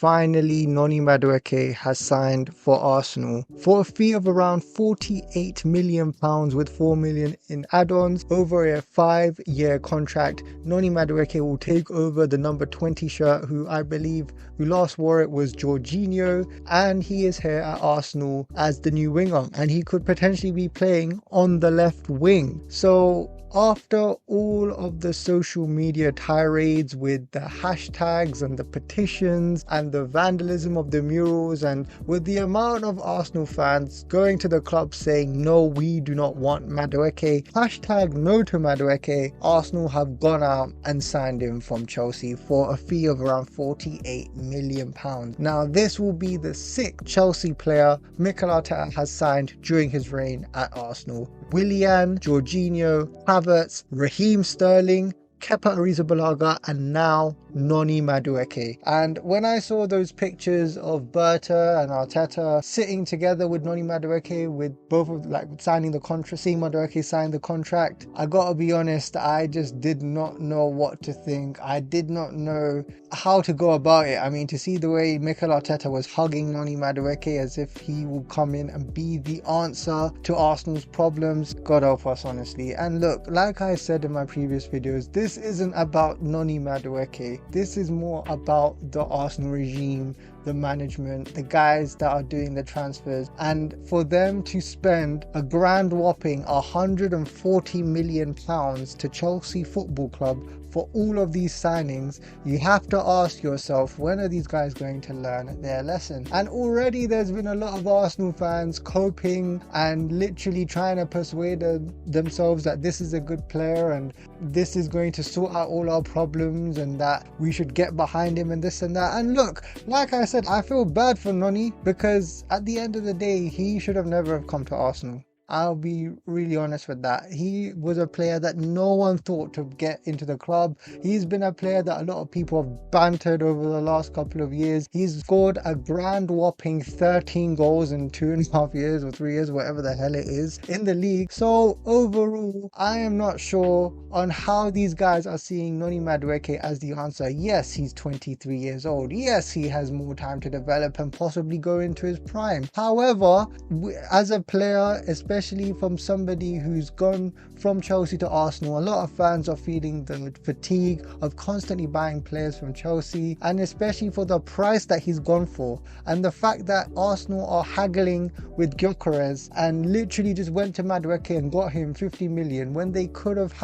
Finally, Noni Madueke has signed for Arsenal for a fee of around £48 million with 4 million in add-ons over a 5-year contract. Noni Madueke will take over the number 20 shirt, who last wore it was Jorginho, and he is here at Arsenal as the new winger, and he could potentially be playing on the left wing. So after all of the social media tirades with the hashtags and the petitions and the vandalism of the murals, and with the amount of Arsenal fans going to the club saying, no, we do not want Madueke, hashtag no to Madueke, Arsenal have gone out and signed him from Chelsea for a fee of around £48 million. Now, this will be the 6th Chelsea player Mikel Arteta has signed during his reign at Arsenal. Willian, Jorginho, Havertz, Raheem Sterling, Kepa Arrizabalaga, and now Noni Madueke. And when I saw those pictures of Berta and Arteta sitting together with Noni Madueke, with both of signing the contract, seeing Madueke sign the contract, I gotta be honest, I just did not know what to think. I did not know how to go about it. I mean, to see the way Mikel Arteta was hugging Noni Madueke as if he will come in and be the answer to Arsenal's problems, God help us, honestly. And look, like I said in my previous videos, this isn't about Noni Madueke. This is more about the Arsenal regime, the management, the guys that are doing the transfers, and for them to spend a grand whopping £140 million to Chelsea Football Club for all of these signings, you have to ask yourself, when are these guys going to learn their lesson? And already there's been a lot of Arsenal fans coping and literally trying to persuade themselves that this is a good player and this is going to sort out all our problems and that we should get behind him and this and that. And look, like I said, I feel bad for Noni, because at the end of the day, he should have never have come to Arsenal. I'll be really honest with that. He was a player that no one thought to get into the club. He's been a player that a lot of people have bantered over the last couple of years. He's scored a grand whopping 13 goals in 2.5 years or 3 years, whatever the hell it is, in the league. So overall, I am not sure on how these guys are seeing Noni Madueke as the answer. Yes, he's 23 years old. Yes, he has more time to develop and possibly go into his prime. However, as a player, especially from somebody who's gone from Chelsea to Arsenal, a lot of fans are feeling the fatigue of constantly buying players from Chelsea, and especially for the price that he's gone for, and the fact that Arsenal are haggling with Gyökeres and literally just went to Madueke and got him 50 million when they could have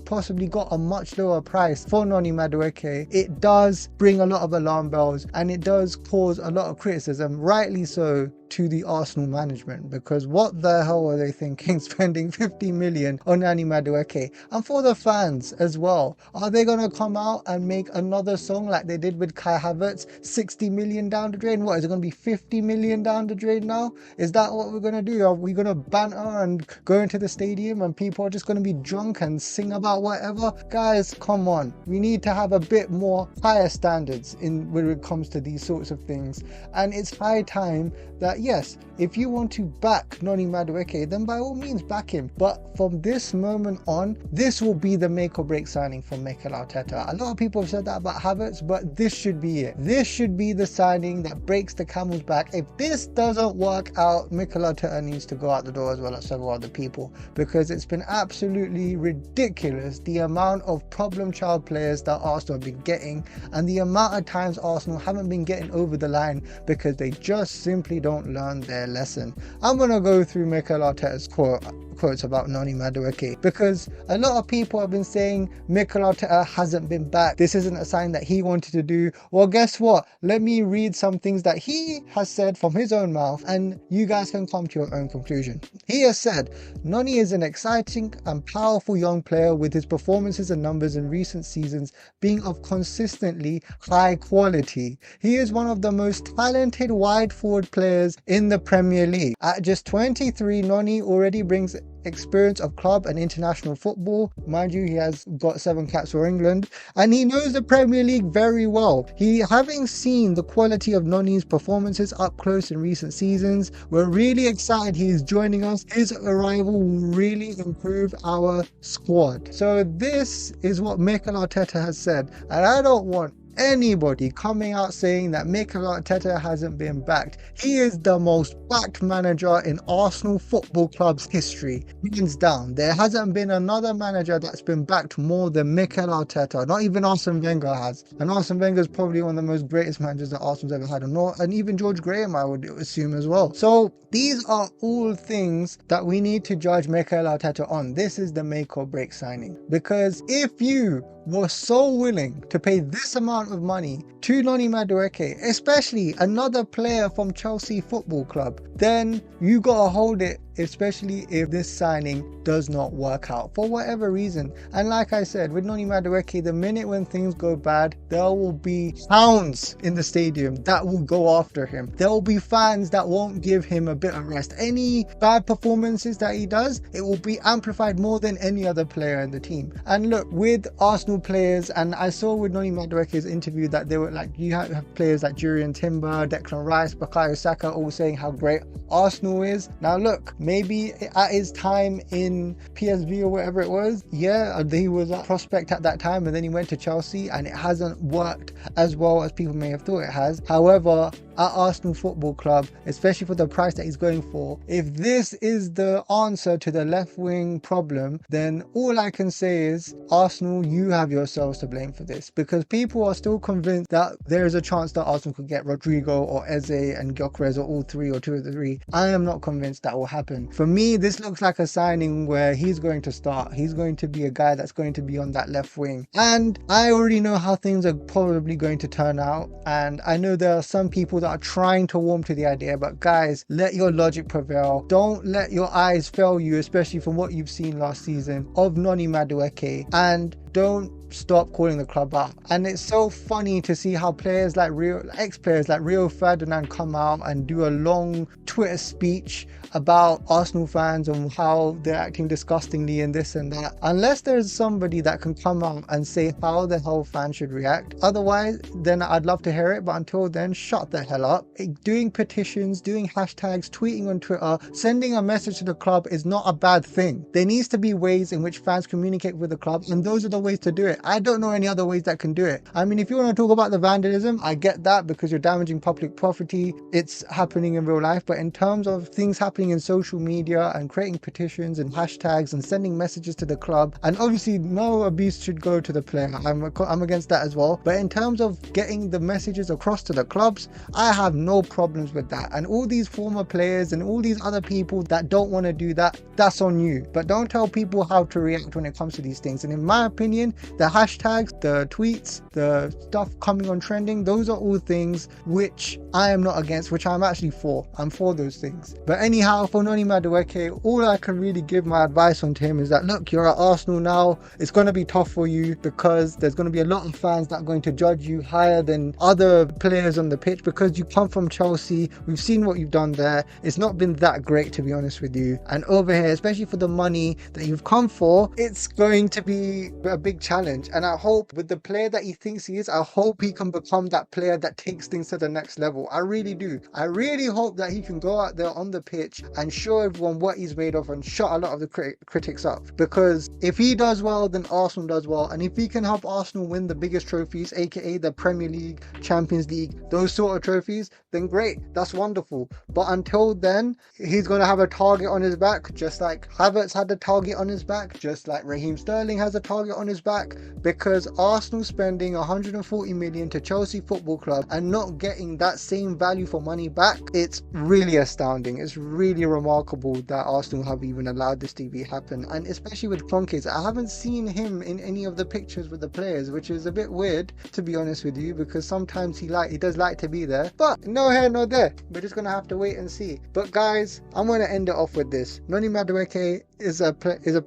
possibly got a much lower price for Noni Madueke. It does bring a lot of alarm bells, and it does cause a lot of criticism, rightly so, to the Arsenal management, because what the hell are they thinking spending 50 million on Noni Madueke? And for the fans as well, are they going to come out and make another song like they did with Kai Havertz, 60 million down the drain? What is it going to be, 50 million down the drain now? Is that what we're going to do? Are we going to banter and go into the stadium and people are just going to be drunk and sing about whatever? Guys, come on, we need to have a bit more higher standards when it comes to these sorts of things. And it's high time that, yes, if you want to back Noni Madueke, then by all means back him. But from this moment on, this will be the make or break signing for Mikel Arteta. A lot of people have said that about Havertz, but this should be it. This should be the signing that breaks the camel's back. If this doesn't work out, Mikel Arteta needs to go out the door, as well as several other people, because it's been absolutely ridiculous the amount of problem child players that Arsenal have been getting, and the amount of times Arsenal haven't been getting over the line because they just simply don't learn their lesson. I'm going to go through Mikel Arteta's quotes about Noni Madueke, because a lot of people have been saying Mikel Arteta hasn't been back, this isn't a sign that he wanted to do. Well, guess what? Let me read some things that he has said from his own mouth, and you guys can come to your own conclusion. He has said, Noni is an exciting and powerful young player, with his performances and numbers in recent seasons being of consistently high quality. He is one of the most talented wide forward players in the Premier League. At just 23, Noni already brings experience of club and international football. Mind you, he has got 7 caps for England, and he knows the Premier League very well. Having seen the quality of Noni's performances up close in recent seasons, we're really excited he is joining us. His arrival will really improve our squad. So this is what Mikel Arteta has said, and I don't want anybody coming out saying that Mikel Arteta hasn't been backed. He is the most backed manager in Arsenal Football Club's history, hands down. There hasn't been another manager that's been backed more than Mikel Arteta. Not even Arsene Wenger has. And Arsene Wenger is probably one of the most greatest managers that Arsenal's ever had, and even George Graham, I would assume as well. So these are all things that we need to judge Mikel Arteta on. This is the make or break signing, because if you were so willing to pay this amount of money to Noni Madueke, especially another player from Chelsea Football Club, then you gotta hold it, especially if this signing does not work out for whatever reason. And like I said, with Noni Madueke, the minute when things go bad, there will be hounds in the stadium that will go after him. There will be fans that won't give him a bit of rest. Any bad performances that he does, it will be amplified more than any other player in the team. And look, with Arsenal players, and I saw with Noni Madueke's interview that they were like, you have players like Jurriën Timber, Declan Rice, Bukayo Saka, all saying how great Arsenal is. Now look, maybe at his time in PSV or whatever it was, yeah, he was a prospect at that time, and then he went to Chelsea and it hasn't worked as well as people may have thought it has. However, at Arsenal Football Club, especially for the price that he's going for, if this is the answer to the left wing problem, then all I can say is, Arsenal, you have yourselves to blame for this, because people are still convinced that there is a chance that Arsenal could get Rodrigo or Eze and Gyökeres, or all three, or two of the three. I am not convinced that will happen. For me, this looks like a signing where he's going to start. He's going to be a guy that's going to be on that left wing. And I already know how things are probably going to turn out. And I know there are some people that are trying to warm to the idea, but guys, let your logic prevail. Don't let your eyes fail you, especially from what you've seen last season of Noni Madueke, and don't stop calling the club out. And it's so funny to see how players like ex-players like Rio Ferdinand come out and do a long Twitter speech about Arsenal fans and how they're acting disgustingly and this and that. Unless there's somebody that can come out and say how the hell fans should react, otherwise then I'd love to hear it, but until then, shut the hell up. Doing petitions, doing hashtags, tweeting on Twitter, sending a message to the club is not a bad thing. There needs to be ways in which fans communicate with the club, and those are the ways to do it. I don't know any other ways that can do it. I mean, if you want to talk about the vandalism, I get that, because you're damaging public property. It's happening in real life. But in terms of things happening in social media and creating petitions and hashtags and sending messages to the club, and obviously no abuse should go to the player. I'm against that as well. But in terms of getting the messages across to the clubs, I have no problems with that. And all these former players and all these other people that don't want to do that, that's on you. But don't tell people how to react when it comes to these things. And in my opinion, the hashtags, the tweets, the stuff coming on trending, those are all things which I am not against, which I'm actually for. I'm for those things. But anyhow, for Noni Madueke, all I can really give my advice on to him is that, look, you're at Arsenal now. It's going to be tough for you, because there's going to be a lot of fans that are going to judge you higher than other players on the pitch, because you come from Chelsea. We've seen what you've done there. It's not been that great, to be honest with you. And over here, especially for the money that you've come for, it's going to be a big challenge. And I hope with the player that he thinks he is, I hope he can become that player that takes things to the next level. I really do. I really hope that he can go out there on the pitch and show everyone what he's made of and shut a lot of the critics up. Because if he does well, then Arsenal does well. And if he can help Arsenal win the biggest trophies, aka the Premier League, Champions League, those sort of trophies, then great. That's wonderful. But until then, he's going to have a target on his back, just like Havertz had a target on his back, just like Raheem Sterling has a target on his back, because Arsenal spending 140 million to Chelsea Football Club and not getting that same value for money back, it's really astounding. It's really remarkable that Arsenal have even allowed this to happen. And especially with Kroenke, I haven't seen him in any of the pictures with the players, which is a bit weird, to be honest with you, because sometimes he does like to be there, but no here no there. We're just gonna have to wait and see. But guys, I'm gonna end it off with this. Noni Madueke is a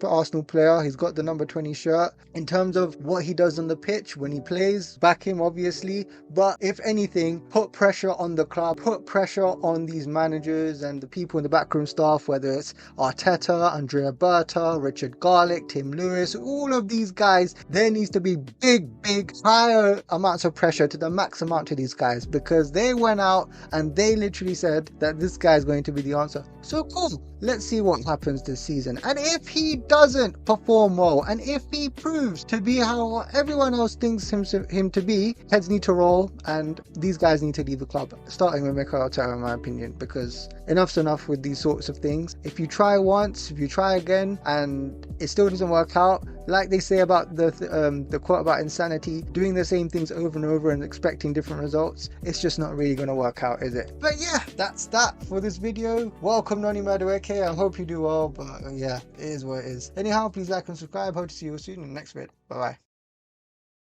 Arsenal player. He's got the number 20 shirt. In terms of what he does on the pitch when he plays, back him obviously, but if anything, put pressure on the club, put pressure on these managers and the people in the backroom staff, whether it's Arteta, Andrea Berta, Richard Garlick, Tim Lewis, all of these guys. There needs to be big higher amounts of pressure, to the max amount, to these guys, because they went out and they literally said that this guy is going to be the answer. So cool, let's see what happens this season. And if he doesn't perform well, and if he proves to be how everyone else thinks him to be, heads need to roll, and these guys need to leave the club, starting with Mikel Arteta, in my opinion, because enough's enough with these sorts of things. If you try once, if you try again, and it still doesn't work out, like they say about the quote about insanity, doing the same things over and over and expecting different results, it's just not really going to work out, is it? But yeah, that's that for this video. Welcome, Noni Madueke. I hope you do well, but yeah, it is what it is. Anyhow, please like and subscribe. Hope to see you soon in the next vid. Bye bye.